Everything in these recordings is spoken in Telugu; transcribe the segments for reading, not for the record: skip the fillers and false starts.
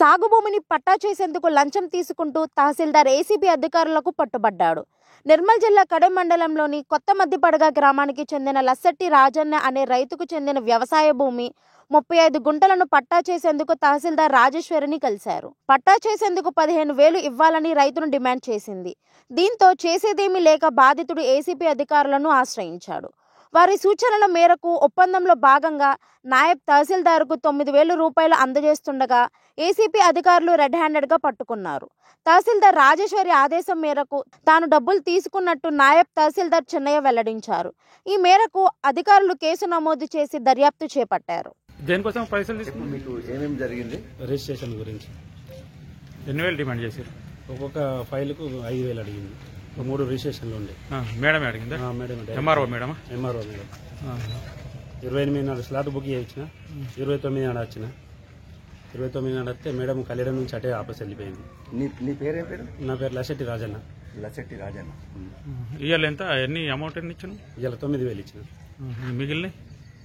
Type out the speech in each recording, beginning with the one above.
సాగు భూమిని పట్టా చేసేందుకు లంచం తీసుకుంటూ తహసీల్దార్ ఏసీబీ అధికారులకు పట్టుబడ్డాడు. నిర్మల్ జిల్లా కడెం మండలంలోని కొత్త మద్దిపడగ గ్రామానికి చెందిన లస్సెట్టి రాజన్న అనే రైతుకు చెందిన వ్యవసాయ భూమి 35 గుంటలను పట్టా చేసేందుకు తహసీల్దార్ రాజేశ్వరిని కలిశారు. పట్టా చేసేందుకు 15,000 ఇవ్వాలని రైతును డిమాండ్ చేసింది. దీంతో చేసేదేమీ లేక బాధితుడు ఏసీబీ అధికారులను ఆశ్రయించాడు. వారి సూచనల మేరకు ఒప్పందంలో భాగంగా నాయబ్ తహసీల్దార్కు 9,000 రూపాయలు అందజేస్తుండగా ఏసీబీ అధికారులు రెడ్ హ్యాండెడ్గా పట్టుకున్నారు. తహసీల్దార్ రాజేశ్వరి ఆదేశం మేరకు తాను డబ్బులు తీసుకున్నట్టు నాయబ్ తహసీల్దార్ చెన్నయ్య వెల్లడించారు. ఈ మేరకు అధికారులు కేసు నమోదు చేసి దర్యాప్తు చేపట్టారు. దేనికోసం పైసలు తీసుకుని మీకు ఏమేమి జరిగింది? రిజిస్ట్రేషన్ గురించి ఎన్ని వేలు డిమాండ్ చేశారు? ఒక్కొక్క ఫైల్కు 5,000 అడిగింది. 3 రిజిస్ట్రేషన్లు ఉండే. మేడం అడిగిందా? మేడం ఎంఆర్ఓ మేడం 28 నాడు స్లాట్ బుక్ చేయించిన, 29 నాడు వచ్చిన. 29 నాడు వస్తే మేడం కళ్యాణం నుంచి అటే ఆపస్ వెళ్ళిపోయింది. నీ పేరేం పేరు? నా పేరు లస్సెట్టి రాజన్న. లస్సెట్టి రాజన్న. ఇవాళ ఎంత అమౌంట్ ఎన్ని ఇచ్చాను? ఇవాళ 9,000 ఇచ్చిన.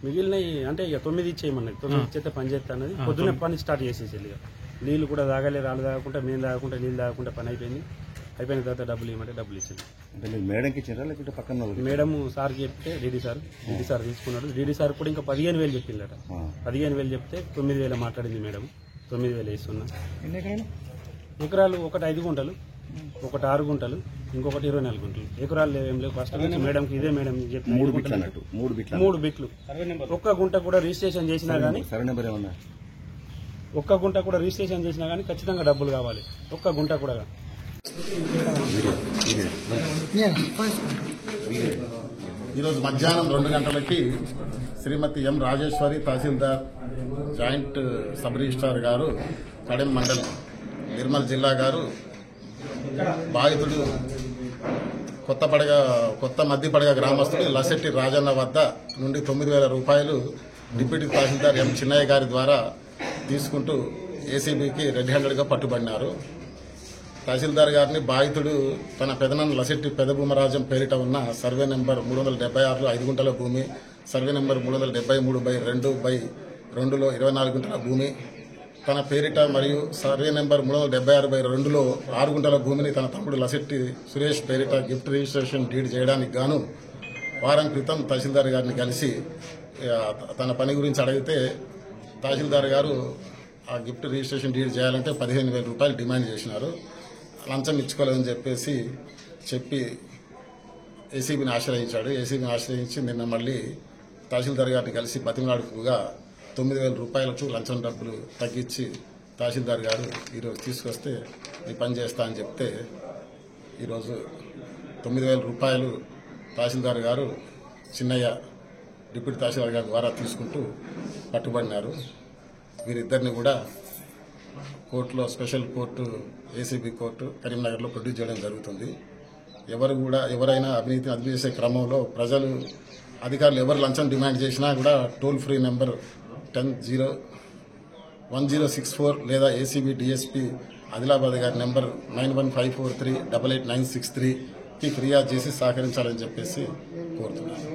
మిగిలినవి అంటే ఇక 9 ఇచ్చేయమన్నది. 9 ఇచ్చేస్తే పని చేస్తా అన్నది. పొద్దున్నే పని స్టార్ట్ చేసేసి ఇక నీళ్ళు కూడా తాగలే, రాళ్ళు తాగకుండా, మేము తాగకుండా, నీళ్ళు తాగకుండా పని అయిపోయింది. అయిపోయిన తర్వాత డబ్బులు ఇవ్వమంటే డబ్బులు ఇచ్చింది. అంటే మీరు మేడంకి ఇచ్చారా లేకుంటే పక్కన? మేడం సార్కి చెప్తే డీడీ సార్ తీసుకున్నాడు. డీడీ సార్ కూడా ఇంకా 15,000 చెప్పిందట. 15,000 చెప్తే 9,000 మాట్లాడింది మేడం. 9,000 ఇస్తున్నా. ఎకరాలు ఒకటి 5 గుంటలు, ఒకటి 6 గుంటలు, ఇంకొకటి 24 గుంటలు. ఎకరాలు ఏం లేవు. ఫస్ట్ నుంచి మేడంకి ఇదే మేడం చెప్పి 3 బిట్లు. ఒక్క గుంట కూడా రిజిస్ట్రేషన్ చేసినా గానీ, ఒక్క గుంట కూడా రిజిస్ట్రేషన్ చేసినా గానీ ఖచ్చితంగా డబ్బులు కావాలి. ఒక్క గుంట కూడా. ఈరోజు మధ్యాహ్నం 2 గంటలకి శ్రీమతి ఎం రాజేశ్వరి తహసీల్దార్ జాయింట్ సబ్ రిజిస్ట్రార్ గారు కడెం మండలం నిర్మల్ జిల్లా గారు బాధితుడు కొత్త మద్దిపడగ గ్రామస్తుడు లస్సెట్టి రాజన్న వద్ద నుండి 9,000 రూపాయలు డిప్యూటీ తహసీల్దార్ ఎం చిన్నయ్య గారి ద్వారా తీసుకుంటూ ఏసీబీకి రెడ్ హ్యాండెడ్గా పట్టుబడినారు. తహసీల్దార్ గారిని బాధితుడు తన పెదనాన్న లస్సెట్టి పెదభూమరాజం పేరిట ఉన్న సర్వే నెంబర్ 376 5 గుంటల భూమి, సర్వే నెంబర్ 373/2/2లో 24 గుంటల భూమి తన పేరిట మరియు సర్వే నెంబర్ 376/2లో 6 గుంటల భూమిని తన తమ్ముడు లస్సెట్టి సురేష్ పేరిట గిఫ్ట్ రిజిస్ట్రేషన్ డీడ్ చేయడానికి గాను వారం క్రితం తహసీల్దార్ గారిని కలిసి తన పని గురించి అడిగితే తహసీల్దార్ గారు ఆ గిఫ్ట్ రిజిస్ట్రేషన్ డీడ్ చేయాలంటే 15,000 రూపాయలు డిమాండ్ చేసినారు. లంచం ఇచ్చుకోలేదని చెప్పి ఏసీబీని ఆశ్రయించాడు. ఏసీబీని ఆశ్రయించి నిన్న మళ్ళీ తహసీల్దార్ గారిని కలిసి బతిమలాడుకుగా 9,000 రూపాయలకు లంచం డబ్బులు తగ్గించి తహసీల్దార్ గారు ఈరోజు తీసుకొస్తే ఈ పని చేస్తా అని చెప్తే ఈరోజు 9,000 రూపాయలు తహసీల్దార్ గారు చిన్నయ్య డిప్యూటీ తహసీల్దార్ గారి ద్వారా తీసుకుంటూ పట్టుబడినారు. వీరిద్దరిని కూడా కోర్టులో స్పెషల్ కోర్టు ఏసీబీ కోర్టు కరీంనగర్లో ప్రొడ్యూస్ చేయడం జరుగుతుంది. ఎవరైనా అవినీతిని అదిచేసే క్రమంలో అధికారులు ఎవరు లంచం డిమాండ్ చేసినా కూడా టోల్ ఫ్రీ నెంబర్ 1064 లేదా ఏసీబీ డిఎస్పీ ఆదిలాబాద్ గారి నెంబర్ 9154388963కి ఫిర్యాదు చేసి సహకరించాలని చెప్పేసి కోరుతున్నాను.